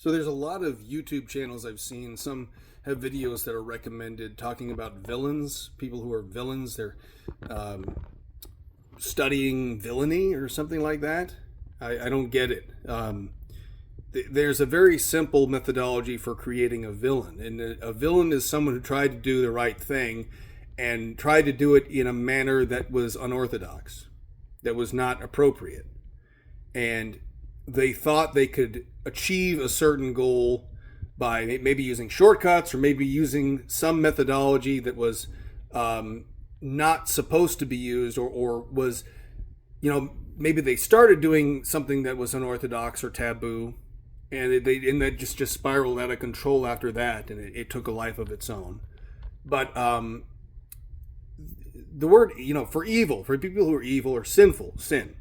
So there's a lot of YouTube channels I've seen. Some have videos that are recommended talking about villains, people who are villains. They're um, studying villainy or something like that. I don't get it. There's a very simple methodology for creating a villain, and a villain is someone who tried to do the right thing and tried to do it in a manner that was unorthodox, that was not appropriate, and they thought they could achieve a certain goal by maybe using shortcuts or maybe using some methodology that was not supposed to be used, or was, maybe they started doing something that was unorthodox or taboo, and that just spiraled out of control after that, and it took a life of its own. But the word, for evil, for people who are evil or sinful, sin.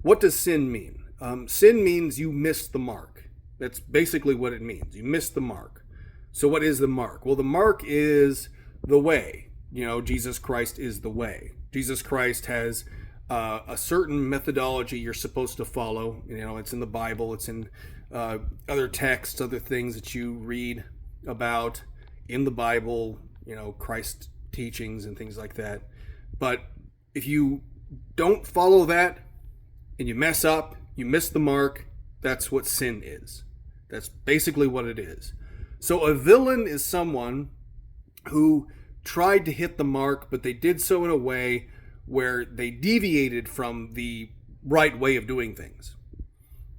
What does sin mean? Sin means you missed the mark. That's basically what it means. You missed the mark. So what is the mark? Well, the mark is the way. Jesus Christ is the way. Jesus Christ has a certain methodology you're supposed to follow. It's in the Bible. It's in other texts, other things that you read about in the Bible, Christ's teachings and things like that. But if you don't follow that and you mess up, you miss the mark, that's what sin is. That's basically what it is. So a villain is someone who tried to hit the mark, but they did so in a way where they deviated from the right way of doing things.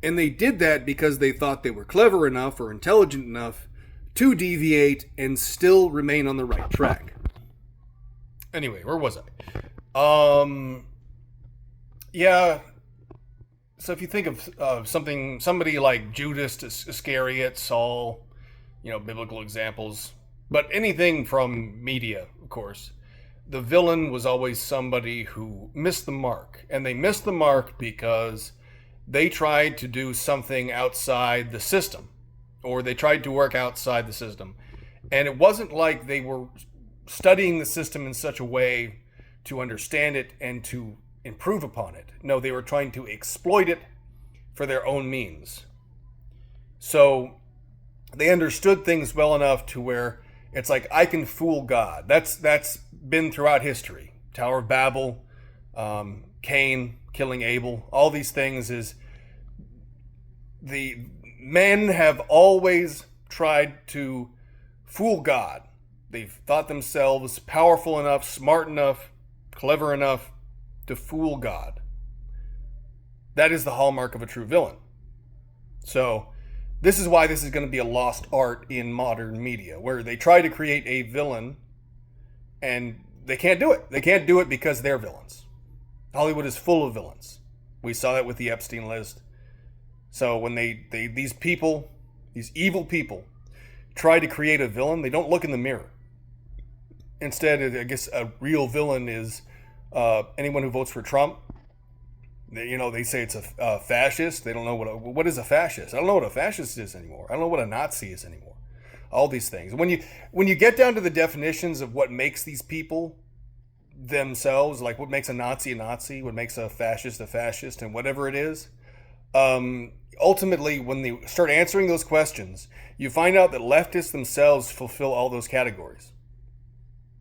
And they did that because they thought they were clever enough or intelligent enough to deviate and still remain on the right track. Anyway, where was I? Yeah. So if you think of somebody like Judas Iscariot, Saul, biblical examples, but anything from media, of course, the villain was always somebody who missed the mark. And they missed the mark because they tried to do something outside the system, or they tried to work outside the system. And it wasn't like they were studying the system in such a way to understand it and to improve upon it. No, they were trying to exploit it for their own means. So they understood things well enough to where it's like, I can fool God. That's been throughout history. Tower of Babel, Cain killing Abel, all these things is the men have always tried to fool God. They've thought themselves powerful enough, smart enough, clever enough to fool God. That is the hallmark of a true villain. So this is why this is going to be a lost art in modern media, where they try to create a villain and they can't do it. They can't do it because they're villains. Hollywood is full of villains. We saw that with the Epstein list. So when these evil people, try to create a villain, they don't look in the mirror. Instead, I guess a real villain is anyone who votes for Trump. They say it's a fascist. They don't know what is a fascist. I don't know what a fascist is anymore. I don't know what a Nazi is anymore. All these things. When you get down to the definitions of what makes these people themselves, like what makes a Nazi, what makes a fascist, and whatever it is, ultimately, when they start answering those questions, you find out that leftists themselves fulfill all those categories,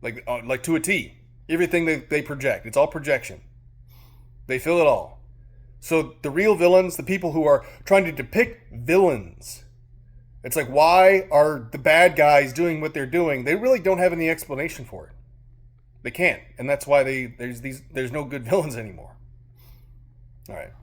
like to a T. Everything they project, it's all projection. They fill it all. So the real villains, the people who are trying to depict villains, it's like, why are the bad guys doing what they're doing? They really don't have any explanation for it. They can't, and that's why there's no good villains anymore. All right.